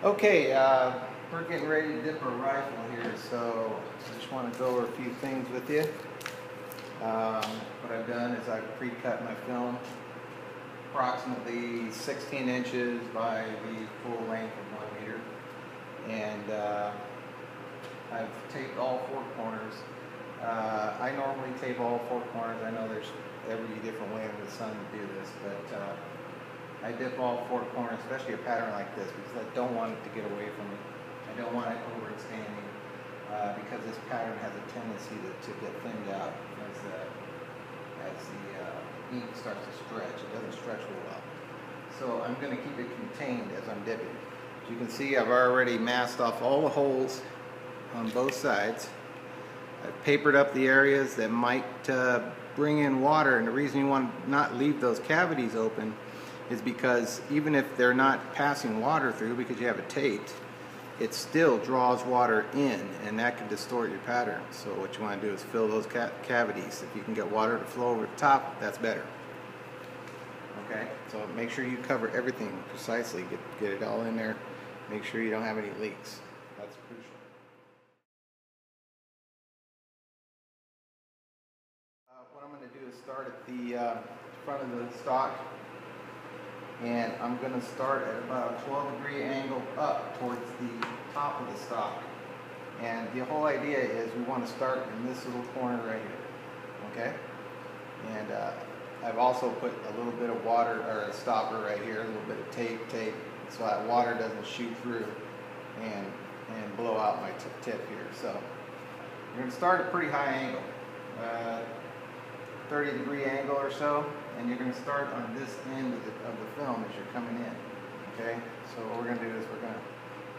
Okay, we're getting ready to dip our rifle here, so I just want to go over a few things with you. What I've done is I've pre-cut my film approximately 16 inches by the full length of 1 meter, and I've taped all four corners. I normally tape all four corners. I know there's every different way under the sun to do this, but I dip all four corners, especially a pattern like this, because I don't want it to get away from me. I don't want it overextending, because this pattern has a tendency to get thinned out as the ink starts to stretch. It doesn't stretch real well. So I'm going to keep it contained as I'm dipping. As you can see, I've already masked off all the holes on both sides. I've papered up the areas that might bring in water, and the reason you want to not leave those cavities open is because even if they're not passing water through because you have it taped, it still draws water in, and that can distort your pattern. So what you want to do is fill those cavities. If you can get water to flow over the top, that's better. Okay, so make sure you cover everything precisely. Get it all in there. Make sure you don't have any leaks. That's crucial. What I'm going to do is start at the front of the stock, and I'm going to start at about a 12-degree angle up towards the top of the stock. And the whole idea is we want to start in this little corner right here, okay? And I've also put a little bit of water, or a stopper right here, a little bit of tape, so that water doesn't shoot through and blow out my tip here. So you're going to start at a pretty high angle, 30-degree angle or so, and you're going to start on this end of the film as you're coming in. Okay, so what we're going to do is we're going to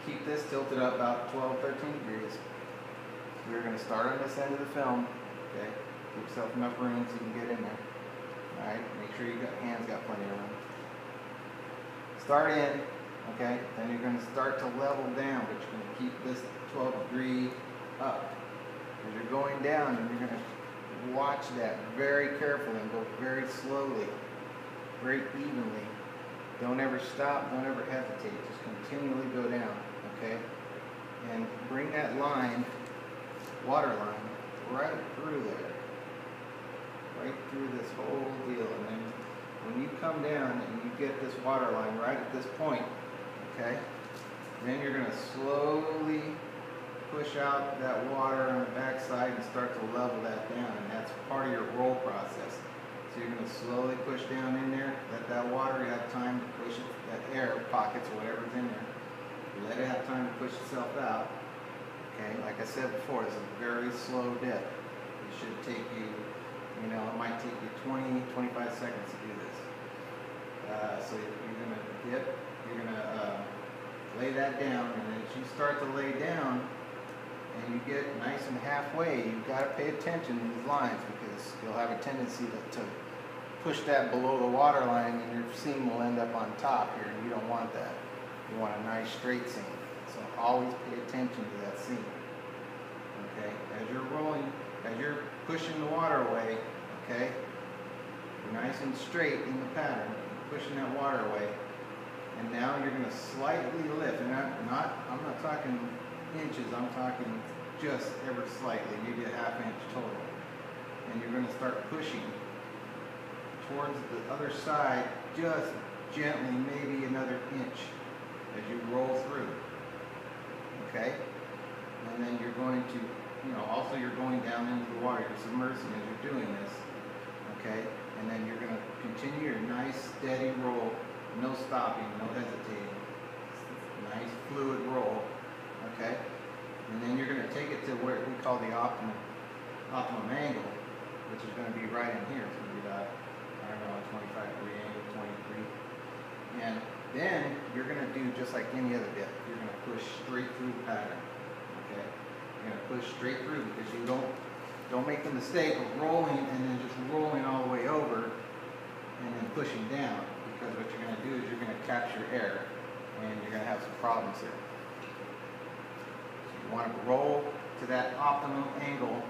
keep this tilted up about 12, 13 degrees. We're going to start on this end of the film. Okay, give yourself enough room so you can get in there. All right, make sure your hands got plenty of room. Start in. Okay, then you're going to start to level down, but you're going to keep this 12-degree up. As you're going down, and you're going to watch that very carefully and go very slowly, very evenly. Don't ever stop, don't ever hesitate, just continually go down, okay? And bring that line, water line, right through there. Right through this whole deal. And then when you come down and you get this water line right at this point, okay, then you're going to slowly push out that water on the back side and start to level that down, and that's part of your roll process. So you're going to slowly push down in there, let that water have time to push it, that air pockets or whatever's in there, you let it have time to push itself out. Okay, like I said before, it's a very slow dip. It should take you, it might take you 20, 25 seconds to do this. So you're going to dip, you're going to lay that down, and as you start to lay down, and you get nice and halfway, you've got to pay attention to these lines, because you'll have a tendency to push that below the water line, and your seam will end up on top here, and you don't want that. You want a nice straight seam. So always pay attention to that seam. Okay? As you're rolling, as you're pushing the water away, okay, you're nice and straight in the pattern, pushing that water away, and now you're going to slightly lift, and I'm not talking inches, I'm talking just ever slightly, maybe a ½ inch total. And you're going to start pushing towards the other side, just gently, maybe another inch as you roll through. Okay? And then you're going to, also you're going down into the water, you're submersing as you're doing this. Okay? And then you're going to continue your nice steady roll, no stopping, no hesitating. Nice fluid roll. Okay, and then you're going to take it to where we call the optimum angle, which is going to be right in here. It's going to be about, I don't know, a 25-degree angle, 20 degree. And then you're going to do just like any other dip. You're going to push straight through the pattern. Okay, you're going to push straight through, because you don't make the mistake of rolling and then just rolling all the way over and then pushing down, because what you're going to do is you're going to capture air, and you're going to have some problems here. You want to roll to that optimum angle.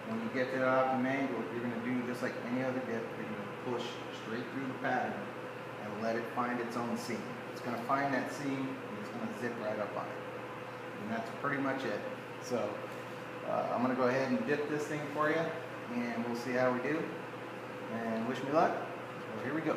When you get to that optimum angle, you're going to do just like any other dip. You're going to push straight through the pattern and let it find its own seam. It's going to find that seam, and it's going going to zip right up on it. And that's pretty much it. So I'm going to go ahead and dip this thing for you, and we'll see how we do. And wish me luck. So here we go.